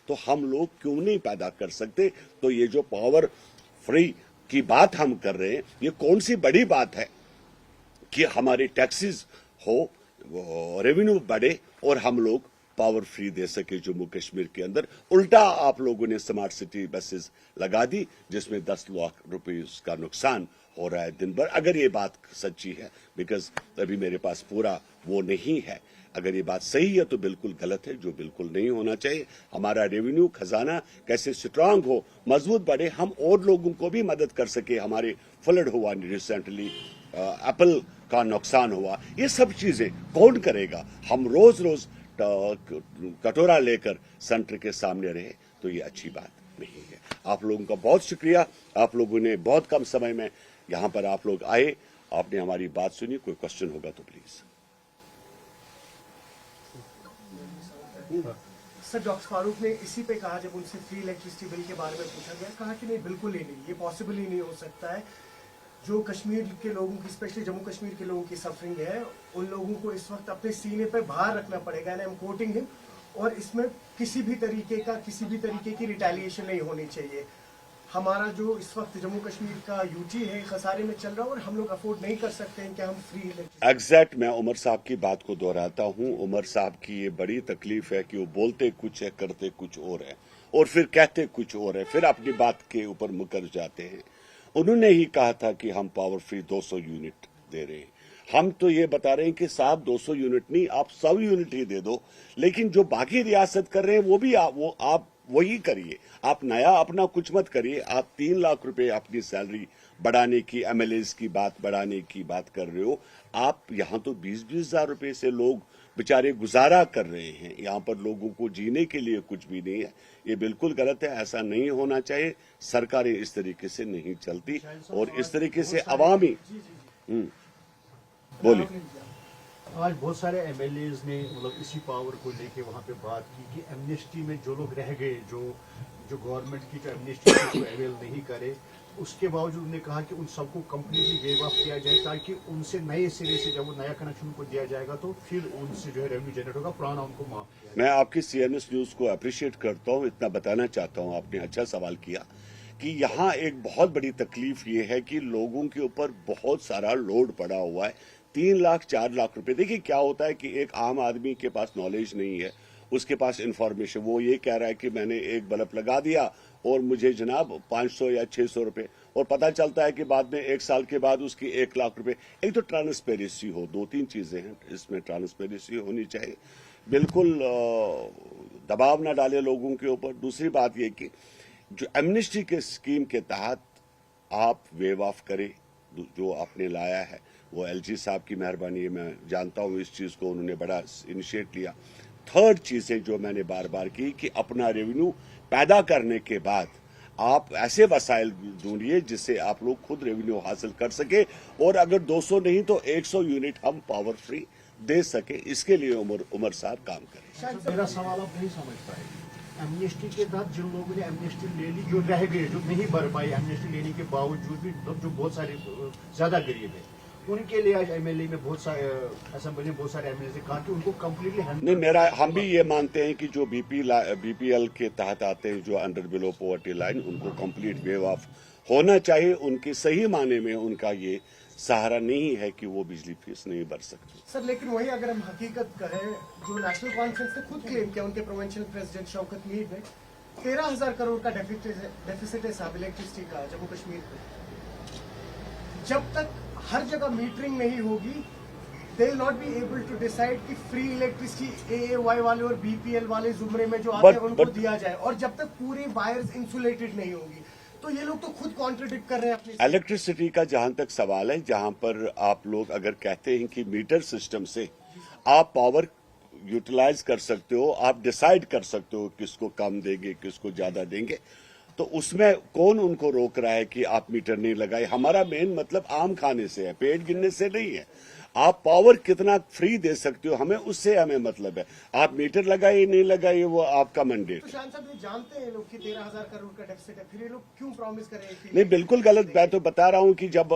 तो हम लोग क्यों नहीं पैदा कर सकते? तो ये जो पावर फ्री की बात हम कर रहे हैं, ये कौन सी बड़ी बात है कि हमारे टैक्सेस हो, रेवेन्यू बढ़े और हम लोग पावर फ्री दे सके जम्मू कश्मीर के अंदर। उल्टा आप लोगों ने स्मार्ट सिटी बसेस लगा दी जिसमें 10 लाख रुपए का नुकसान हो रहा है दिन भर। अगर ये बात सच्ची है, बिकॉज अभी मेरे पास पूरा वो नहीं है, अगर ये बात सही है तो बिल्कुल गलत है, जो बिल्कुल नहीं होना चाहिए। हमारा रेवेन्यू खजाना कैसे स्ट्रांग हो, मजबूत बढ़े, हम और लोगों को भी मदद कर सके। हमारे फ्लड हुआ रिसेंटली, एप्पल का नुकसान हुआ, ये सब चीजें कौन करेगा? हम रोज रोज कटोरा लेकर सेंटर के सामने रहे तो ये अच्छी बात नहीं है। आप लोगों का बहुत शुक्रिया, आप लोगों ने बहुत कम समय में यहां पर आप लोग आए, आपने हमारी बात सुनी। कोई क्वेश्चन होगा तो प्लीज। सर, डॉक्टर फारूक ने इसी पे कहा, जब उनसे फ्री इलेक्ट्रिसिटी बिल के बारे में पूछा गया, कहा कि नहीं, बिल्कुल ही नहीं, ये पॉसिबल ही नहीं हो सकता है। जो कश्मीर के लोगों की, स्पेशली जम्मू कश्मीर के लोगों की सफरिंग है, उन लोगों को इस वक्त अपने सीने पर भार रखना पड़ेगा, and I am quoting him, और इसमें किसी भी तरीके की रिटेलिएशन नहीं होनी चाहिए। हमारा जो इस वक्त जम्मू कश्मीर का यूटी है खसारे में चल रहा है और हम लोग अफोर्ड नहीं कर सकते हैं कि हम फ्री एग्जैक्ट। मैं उमर साहब की बात को दोहराता हूं। उमर साहब की ये बड़ी तकलीफ है कि वो बोलते कुछ है, करते कुछ और है, और फिर कहते कुछ और है, फिर अपनी बात के ऊपर मुकर जाते हैं। उन्होंने ही कहा था कि हम पावर फ्री 200 यूनिट दे रहे हैं। हम तो ये बता रहे हैं कि साहब 200 यूनिट नहीं, आप 100 यूनिट ही दे दो, लेकिन जो बाकी रियासत कर रहे हैं वो भी आप वही करिए। आप नया अपना कुछ मत करिए। आप 3 लाख रुपए अपनी सैलरी बढ़ाने की, एमएलएस की बात बढ़ाने की बात कर रहे हो। आप यहाँ तो 20-20 हजार रुपए से लोग बेचारे गुजारा कर रहे हैं। यहाँ पर लोगों को जीने के लिए कुछ भी नहीं है। ये बिल्कुल गलत है, ऐसा नहीं होना चाहिए। सरकारें इस तरीके से नहीं चलती और इस तरीके से अवामी बोलिए। आज बहुत सारे एमएलएज ने मतलब इसी पावर को लेके वहाँ पे बात की कि एमनेस्टी में जो लोग रह गए, जो गवर्नमेंट की जो एमनेस्टी को अवेल नहीं करे, उसके बावजूद उन्होंने कहा कि उन सबको कंप्लीटली वेव ऑफ किया जाए, ताकि उनसे नए सिरे से जब वो नया कनेक्शन उनको दिया जाएगा तो फिर उनसे जो है रेवेन्यू जनरेट होगा, पुराना उनको माफ। मैं आपकी सीएनएस न्यूज को अप्रिशिएट करता हूँ। इतना बताना चाहता हूँ, आपने अच्छा सवाल किया कि यहाँ एक बहुत बड़ी तकलीफ ये है कि लोगों के ऊपर बहुत सारा लोड पड़ा हुआ है। 3 लाख 4 लाख रुपए। देखिए क्या होता है कि एक आम आदमी के पास नॉलेज नहीं है, उसके पास इंफॉर्मेशन, वो ये कह रहा है कि मैंने एक बल्ब लगा दिया और मुझे जनाब 500 या 600 रुपए, और पता चलता है कि बाद में 1 साल के बाद उसकी 1 लाख रुपए। एक तो ट्रांसपेरेंसी हो, 2-3 चीजें हैं इसमें, ट्रांसपेरेंसी होनी चाहिए, बिल्कुल दबाव ना डाले लोगों के ऊपर। दूसरी बात ये कि जो एमनेस्टी के स्कीम के तहत आप वेव ऑफ करें, जो आपने लाया है वो एलजी साहब की मेहरबानी है। मैं जानता हूं इस चीज को, उन्होंने बड़ा इनिशिएट लिया। थर्ड चीज है जो मैंने बार बार की कि अपना रेवेन्यू पैदा करने के बाद आप ऐसे वसाइल ढूंढिए जिससे आप लोग खुद रेवेन्यू हासिल कर सके, और अगर 200 नहीं तो 100 यूनिट हम पावर फ्री दे सके, इसके लिए उमर साहब काम करें। मेरा सवाल आप नहीं समझ पाए। एमनेस्टी के तहत जिन लोगों ने एमनेस्टी ले ली, जो रह गए, जो नहीं भर पाए एमनेस्टी लेने के बावजूद भी, जो बहुत सारे ज्यादा गरीब है, उनके लिए आज एमएलए में बहुत सारे असेंबली में बहुत सारे एमएलए ने कहा कि उनको कम्प्लीटली नहीं, हम भी ये मानते हैं कि जो बीपीएल के तहत आते हैं, जो अंडर बिलो पॉवर्टी लाइन, उनको कंप्लीट वेव ऑफ होना चाहिए। उनके सही माने में उनका ये सहारा नहीं है कि वो बिजली फीस नहीं भर सकते। सर, लेकिन वही अगर हम हकीकत कहें, जो नेशनल कॉन्फ्रेंस ने खुद क्लेम किया, उनके प्रोविंशियल प्रेसिडेंट शौकत मीर ने 13,000 करोड़ का डेफिसिट है साहब इलेक्ट्रिसिटी का जम्मू कश्मीर में। जब तक हर जगह मीटरिंग नहीं होगी, they will not be able to decide कि फ्री इलेक्ट्रिसिटी एएवाई वाले और बीपीएल वाले जुमरे में जो आते हैं उनको दिया जाए, और जब तक पूरी वायर्स इंसुलेटेड नहीं होगी। तो ये लोग तो खुद कॉन्ट्रडिक्ट कर रहे हैं अपनी। इलेक्ट्रिसिटी का जहां तक सवाल है, जहां पर आप लोग अगर कहते हैं कि मीटर सिस्टम से आप पावर यूटिलाइज कर सकते हो, आप डिसाइड कर सकते हो किसको कम देंगे, किसको ज्यादा देंगे, तो उसमें कौन उनको रोक रहा है कि आप मीटर नहीं लगाए? हमारा मेन मतलब आम खाने से है, पेट गिनने से नहीं है। आप पावर कितना फ्री दे सकते हो, हमें मतलब है। आप मीटर लगाइए नहीं लगाइए, वो आपका मैंडेट। तो शान साहब, ये जानते हैं लोग कि 13,000 करोड़ का डेफिसिट है, फिर ये लोग क्यों प्रॉमिस कर रहे हैं? नहीं, बिल्कुल गलत। मैं तो बता रहा हूं कि जब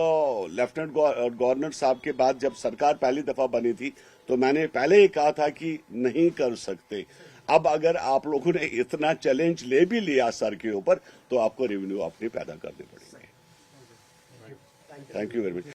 लेफ्टिनेंट गवर्नर साहब के बाद जब सरकार पहली दफा बनी थी, तो मैंने पहले ही कहा था कि नहीं कर सकते। अब अगर आप लोगों ने इतना चैलेंज ले भी लिया सर के ऊपर, तो आपको रेवेन्यू अपने पैदा करने पड़ेंगे। Thank you very much.